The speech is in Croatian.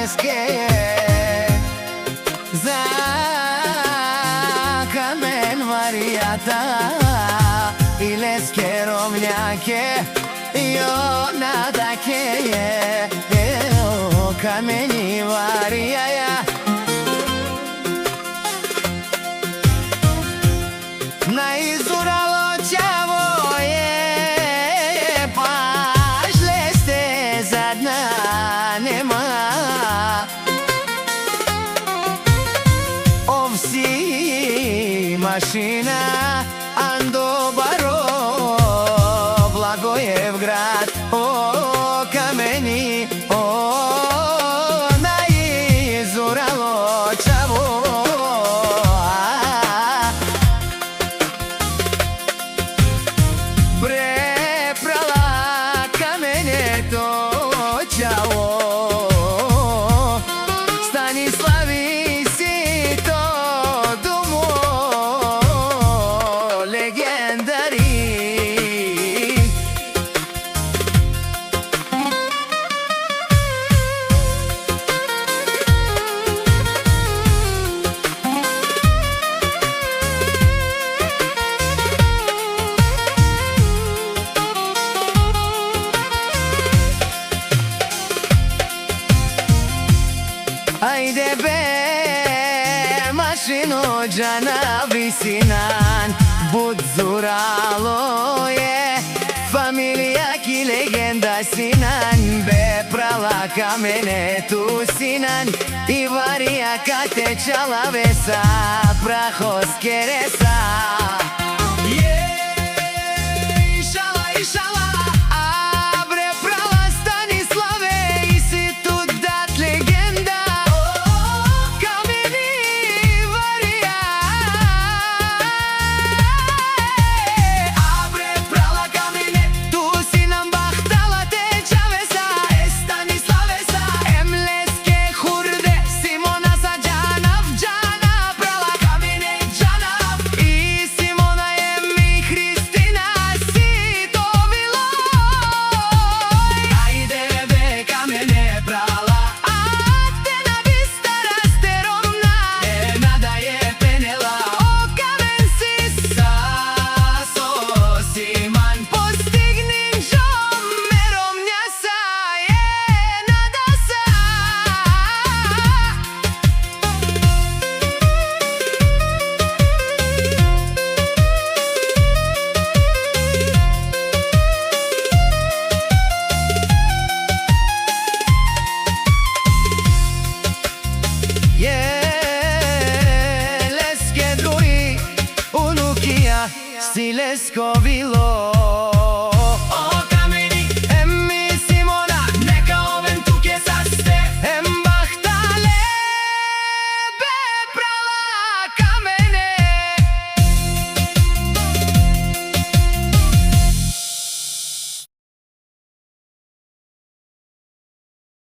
Leske za kamen varijata i Leske rovnjake jo nadake je kameni varijaja na izuralo ćavo je baš leste za dna nema ovsi mašina ando baro Blagojev grad o kameni o na izuralo ćavo Stanislavi si to dumo legendari Ajde be mašino džana visinan Budzuralo je familija ki legenda sinan Be prala kamene tu sinan I varija kate čalavesa Prahos keresa Si Lesko bilo